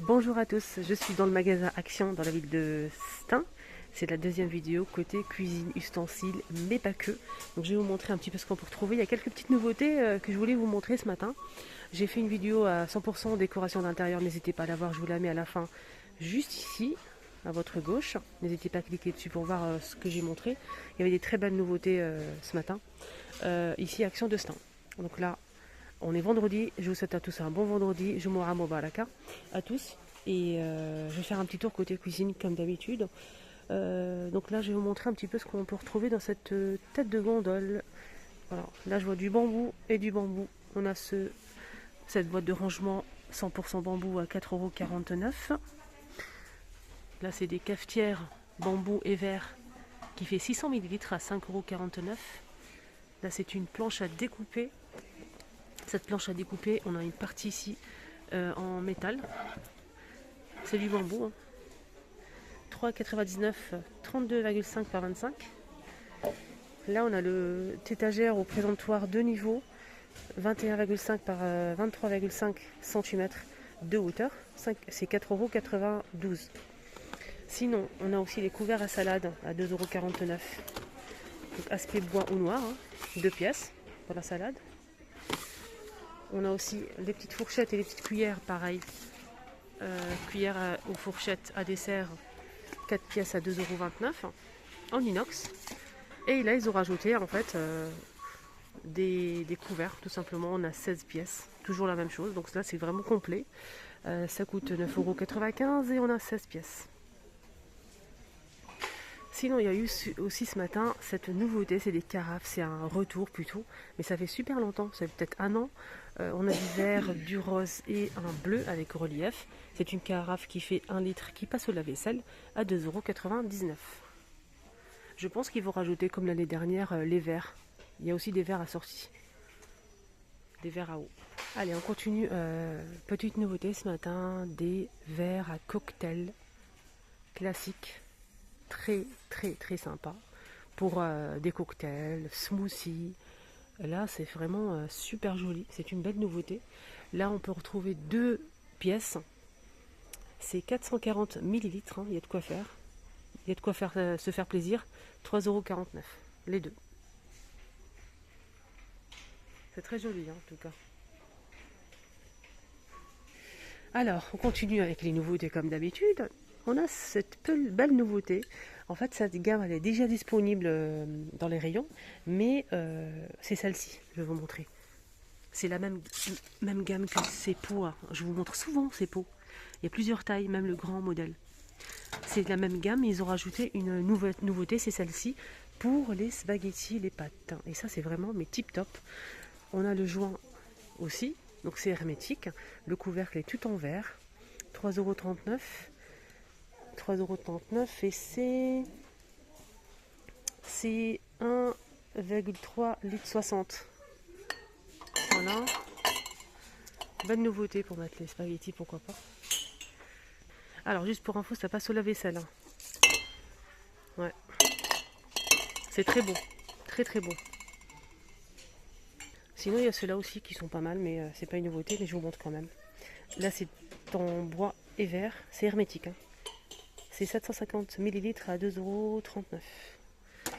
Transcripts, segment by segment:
Bonjour à tous, je suis dans le magasin Action dans la ville de Stein. C'est la deuxième vidéo côté cuisine, ustensiles, mais pas que. Donc je vais vous montrer un petit peu ce qu'on peut retrouver. Il y a quelques petites nouveautés que je voulais vous montrer ce matin. J'ai fait une vidéo à 100% décoration d'intérieur, n'hésitez pas à la voir, je vous la mets à la fin, juste ici, à votre gauche. N'hésitez pas à cliquer dessus pour voir ce que j'ai montré. Il y avait des très belles nouveautés ce matin. Ici, Action de Stein. Donc là, on est vendredi, je vous souhaite à tous un bon vendredi, Jumu'ah Mubaraka à tous. Et je vais faire un petit tour côté cuisine comme d'habitude. Donc là, je vais vous montrer un petit peu ce qu'on peut retrouver dans cette tête de gondole. Voilà. Là, je vois du bambou et du bambou. On a cette boîte de rangement 100% bambou à 4,49 €. Là, c'est des cafetières bambou et verre qui fait 600 ml à 5,49 €. Là, c'est une planche à découper. Cette planche à découper, on a une partie ici en métal. C'est du bambou. Hein. 3,99 €, 32,5 par 25. Là, on a le étagère au présentoir de niveau, 21,5 par 23,5 cm de hauteur. C'est 4,92 €. Sinon, on a aussi les couverts à salade à 2,49 €. Donc, aspect bois ou noir, hein, 2 pièces pour la salade. On a aussi les petites fourchettes et les petites cuillères, pareil. Cuillère aux fourchettes à dessert, 4 pièces à 2,29 € en inox. Et là, ils ont rajouté en fait des couverts, tout simplement. On a 16 pièces, toujours la même chose. Donc là, c'est vraiment complet. Ça coûte 9,95 € et on a 16 pièces. Sinon, il y a eu aussi ce matin cette nouveauté, c'est des carafes, c'est un retour plutôt, mais ça fait super longtemps, ça fait peut-être un an. On a du vert, du rose et un bleu avec relief. C'est une carafe qui fait 1 litre qui passe au lave-vaisselle à 2,99 €. Je pense qu'ils vont rajouter, comme l'année dernière, les verres. Il y a aussi des verres assortis, des verres à eau. Allez, on continue. Petite nouveauté ce matin, des verres à cocktail classiques. Très sympa pour des cocktails, smoothies. Là, c'est vraiment super joli. C'est une belle nouveauté. Là, on peut retrouver 2 pièces. C'est 440 ml. Hein, il y a de quoi faire. Il y a de quoi se faire plaisir. 3,49 € les deux. C'est très joli, hein, en tout cas. Alors, on continue avec les nouveautés comme d'habitude. On a cette belle nouveauté. En fait, cette gamme elle est déjà disponible dans les rayons, mais c'est celle-ci, je vais vous montrer. C'est la même gamme que ces pots. Hein. Je vous montre souvent ces pots. Il y a plusieurs tailles, même le grand modèle. C'est la même gamme, ils ont rajouté une nouvelle nouveauté, c'est celle-ci, pour les spaghettis, les pâtes. Et ça, c'est vraiment mes tip top. On a le joint aussi, donc c'est hermétique. Le couvercle est tout en verre, 3,39 €. 3,39 € et c'est 1,3 litre 60. Voilà. Bonne nouveauté pour mettre les spaghettis, pourquoi pas. Alors juste pour info, ça passe au lave-vaisselle. Hein. Ouais. C'est très beau. Très beau. Sinon il y a ceux-là aussi qui sont pas mal, mais c'est pas une nouveauté, mais je vous montre quand même. Là c'est en bois et verre, c'est hermétique. Hein. C'est 750 ml à 2,39 €.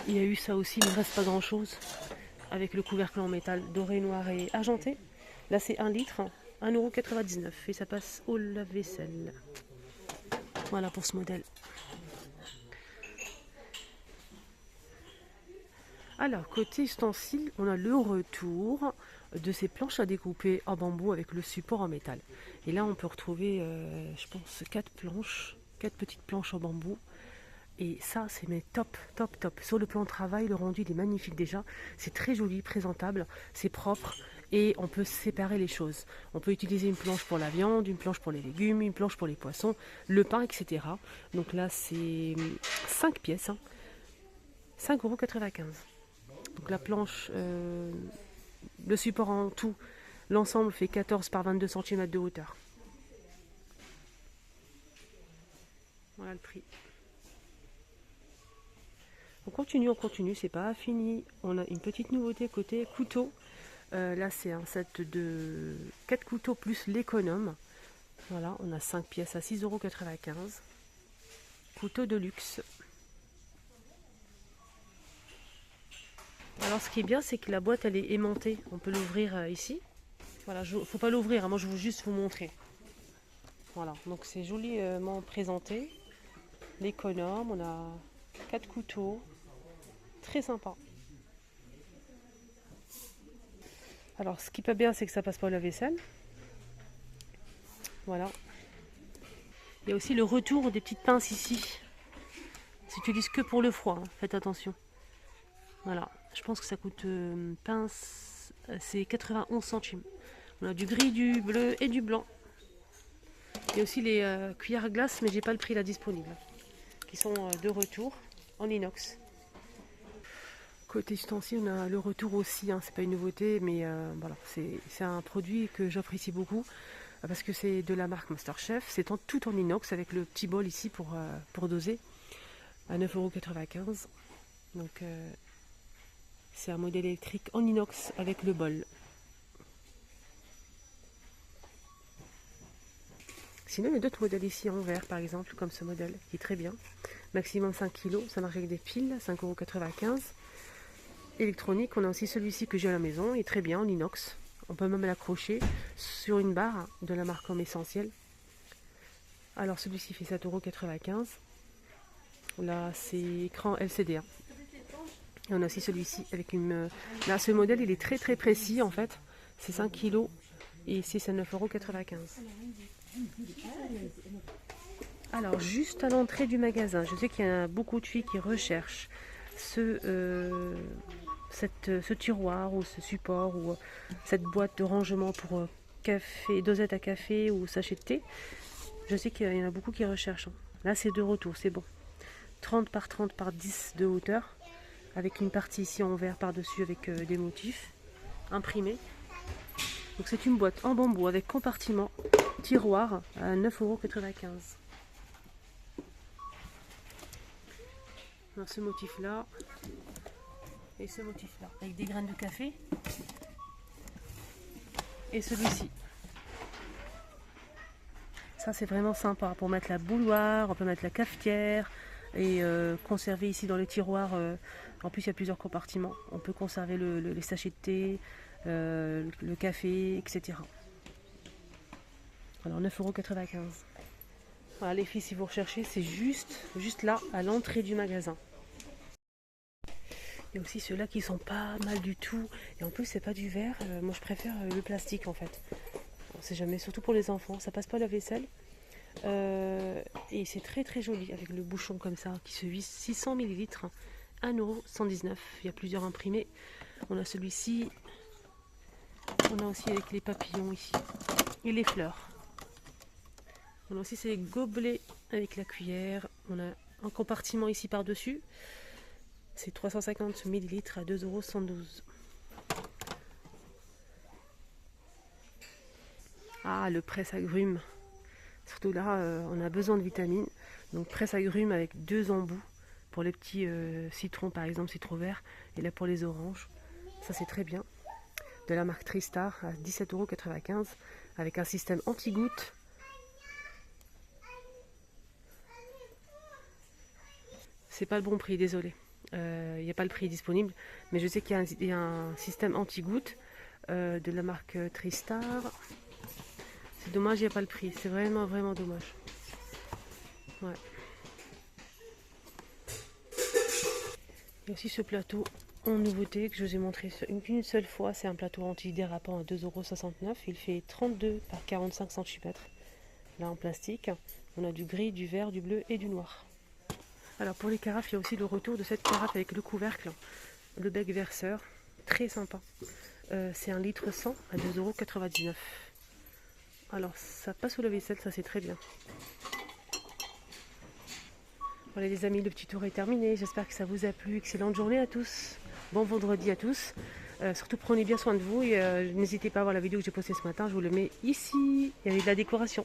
Il y a eu ça aussi, il ne reste pas grand chose. Avec le couvercle en métal doré, noir et argenté. Là c'est 1 litre, 1,99 € et ça passe au lave-vaisselle. Voilà pour ce modèle. Alors côté ustensiles, on a le retour de ces planches à découper en bambou avec le support en métal. Et là on peut retrouver, je pense, 4 petites planches en bambou. Et ça, c'est mes top. Sur le plan de travail, le rendu il est magnifique déjà. C'est très joli, présentable, c'est propre et on peut séparer les choses. On peut utiliser une planche pour la viande, une planche pour les légumes, une planche pour les poissons, le pain, etc. Donc là, c'est 5 pièces, hein, 5,95 €. Donc la planche, le support en tout, l'ensemble fait 14 par 22 cm de hauteur. Voilà le prix. On continue, c'est pas fini. On a une petite nouveauté côté couteau. Là, c'est un set de 4 couteaux plus l'économe. Voilà, on a 5 pièces à 6,95 €. Couteau de luxe. Alors ce qui est bien, c'est que la boîte elle est aimantée. On peut l'ouvrir ici. Voilà, faut pas l'ouvrir, hein, moi je veux juste vous montrer. Voilà, donc c'est joliment présenté. L'économe, on a 4 couteaux. Très sympa. Alors ce qui est pas bien, c'est que ça passe pas la vaisselle. Voilà. Il y a aussi le retour des petites pinces ici. C'est utilisé que pour le froid, hein, faites attention. Voilà, je pense que ça coûte pince, c'est 91 centimes. On a du gris, du bleu et du blanc. Il y a aussi les cuillères à glace, mais j'ai pas le prix là disponible. Qui sont de retour en inox. Côté ustensiles, on a le retour aussi, hein, c'est pas une nouveauté, mais voilà, c'est un produit que j'offre ici beaucoup. Parce que c'est de la marque Masterchef, c'est tout en inox avec le petit bol ici pour doser à 9,95 €. Donc c'est un modèle électrique en inox avec le bol. Sinon il y a d'autres modèles ici en verre par exemple, comme ce modèle qui est très bien. Maximum 5 kg, ça marche avec des piles, 5,95 €. Électronique, on a aussi celui-ci que j'ai à la maison, il est très bien en inox. On peut même l'accrocher sur une barre de la marque Homme Essentiel. Alors celui-ci fait 7,95 €. Là c'est écran LCD. Et on a aussi celui-ci avec une... Là ce modèle il est très très précis en fait. C'est 5 kg et ici c'est 9,95 €. Alors juste à l'entrée du magasin, je sais qu'il y a beaucoup de filles qui recherchent ce tiroir ou ce support ou cette boîte de rangement pour café, dosette à café ou sachet de thé. Je sais qu'il y en a beaucoup qui recherchent. Là c'est de retour, c'est bon. 30 par 30 par 10 de hauteur, avec une partie ici en verre par-dessus avec des motifs imprimés. Donc c'est une boîte en bambou avec compartiment, tiroir à 9,95 €. Alors ce motif là et ce motif là avec des graines de café et celui-ci. Ça c'est vraiment sympa pour mettre la bouilloire, on peut mettre la cafetière et conserver ici dans les tiroirs. En plus il y a plusieurs compartiments, on peut conserver les sachets de thé, le café, etc. Alors 9,95 €. Voilà les filles, si vous recherchez, c'est juste là à l'entrée du magasin. Il y a aussi ceux-là qui sont pas mal du tout. Et en plus, c'est pas du verre. Moi, je préfère le plastique en fait. On sait jamais, surtout pour les enfants. Ça passe pas la vaisselle. Et c'est très très joli avec le bouchon comme ça qui se visse. 600 ml, 1,119 €. Il y a plusieurs imprimés. On a celui-ci. On a aussi avec les papillons ici. Et les fleurs. On a aussi ces gobelets avec la cuillère. On a un compartiment ici par-dessus. C'est 350 ml à 2,112 €. Ah, le presse-agrumes. Surtout là, on a besoin de vitamines. Donc presse-agrumes avec 2 embouts. Pour les petits citrons, par exemple, citron vert. Et là, pour les oranges. Ça, c'est très bien. De la marque Tristar à 17,95 € avec un système anti-gouttes. C'est pas le bon prix, désolé. Il n'y a pas le prix disponible, mais je sais qu'il y a un système anti-gouttes de la marque Tristar. C'est dommage, il n'y a pas le prix. C'est vraiment vraiment dommage. Ouais. Il y a aussi ce plateau en nouveauté que je vous ai montré une seule fois. C'est un plateau antidérapant à 2,69 €. Il fait 32 par 45 cm. Là en plastique. On a du gris, du vert, du bleu et du noir. Alors pour les carafes, il y a aussi le retour de cette carafe avec le couvercle, le bec verseur, très sympa. C'est 1,1 litre à 2,99 €. Alors ça passe sous la vaisselle, ça c'est très bien. Voilà les amis, le petit tour est terminé. J'espère que ça vous a plu. Excellente journée à tous. Bon vendredi à tous. Surtout prenez bien soin de vous et n'hésitez pas à voir la vidéo que j'ai postée ce matin. Je vous le mets ici. Il y avait de la décoration.